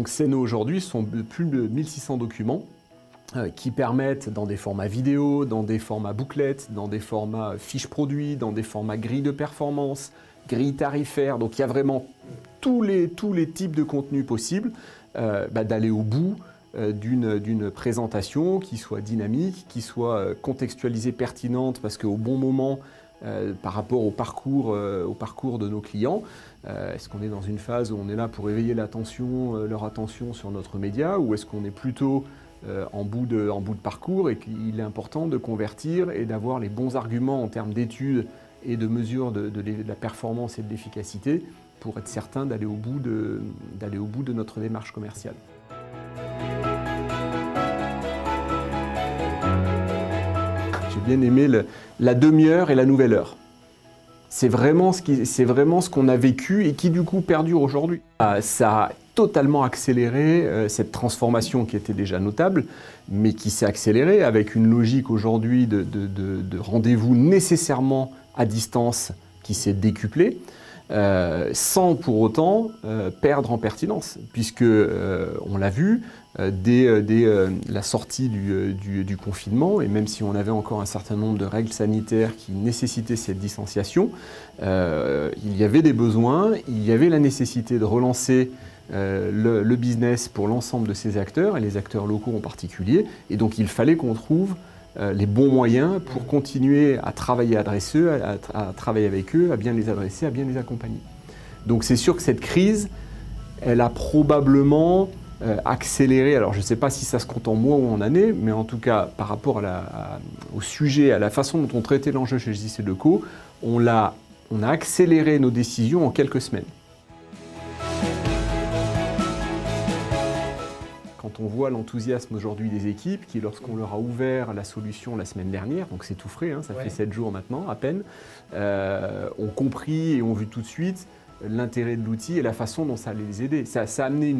Donc Ceno aujourd'hui sont plus de 1600 documents qui permettent, dans des formats vidéo, dans des formats booklets, dans des formats fiches produits, dans des formats grilles de performance, grilles tarifaires, donc il y a vraiment tous les types de contenus possibles, d'aller au bout d'une présentation qui soit dynamique, qui soit contextualisée, pertinente, parce qu'au bon moment, par rapport au parcours de nos clients, est-ce qu'on est dans une phase où on est là pour éveiller leur attention sur notre média, ou est-ce qu'on est plutôt en bout de parcours et qu'il est important de convertir et d'avoir les bons arguments en termes d'études et de mesure de la performance et de l'efficacité pour être certain d'aller au bout de notre démarche commerciale. J'ai bien aimé la demi-heure et la nouvelle heure. C'est vraiment ce qu'on a vécu et qui du coup perdure aujourd'hui. Ça a totalement accéléré cette transformation qui était déjà notable, mais qui s'est accélérée avec une logique aujourd'hui de rendez-vous nécessairement à distance qui s'est décuplée, sans pour autant perdre en pertinence, puisque on l'a vu, dès la sortie du confinement, et même si on avait encore un certain nombre de règles sanitaires qui nécessitaient cette distanciation, il y avait des besoins, il y avait la nécessité de relancer le business pour l'ensemble de ces acteurs, et les acteurs locaux en particulier, et donc il fallait qu'on trouve les bons moyens pour continuer à travailler à travailler avec eux, à bien les adresser, à bien les accompagner. Donc c'est sûr que cette crise, elle a probablement accéléré, alors je ne sais pas si ça se compte en mois ou en années, mais en tout cas par rapport au sujet, à la façon dont on traitait l'enjeu chez JCDecaux, on a accéléré nos décisions en quelques semaines. Quand on voit l'enthousiasme aujourd'hui des équipes qui, lorsqu'on leur a ouvert la solution la semaine dernière, donc c'est tout frais, hein, ça fait 7 jours maintenant à peine, ont compris et ont vu tout de suite l'intérêt de l'outil et la façon dont ça allait les aider. Ça a amené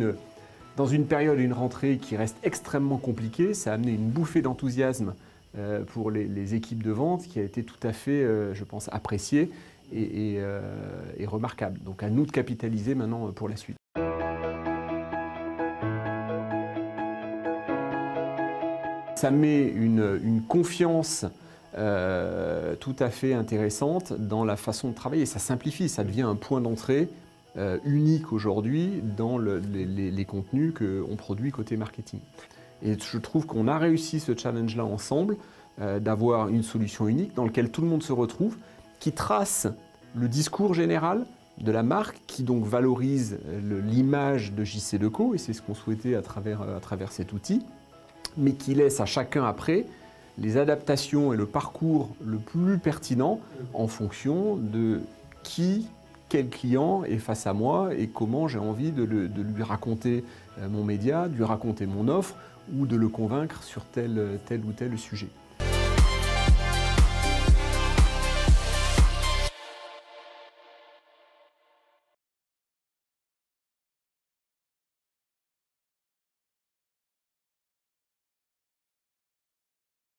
dans une période, une rentrée qui reste extrêmement compliquée, ça a amené une bouffée d'enthousiasme pour les équipes de vente qui a été tout à fait, je pense, appréciée et remarquable. Donc à nous de capitaliser maintenant pour la suite. Ça met une confiance tout à fait intéressante dans la façon de travailler. Ça simplifie, ça devient un point d'entrée unique aujourd'hui dans les contenus qu'on produit côté marketing. Et je trouve qu'on a réussi ce challenge-là ensemble, d'avoir une solution unique dans laquelle tout le monde se retrouve, qui trace le discours général de la marque, qui donc valorise l'image de JCDecaux, et c'est ce qu'on souhaitait à travers cet outil, mais qui laisse à chacun après les adaptations et le parcours le plus pertinent en fonction de quel client est face à moi et comment j'ai envie de lui raconter mon média, de lui raconter mon offre ou de le convaincre sur tel ou tel sujet.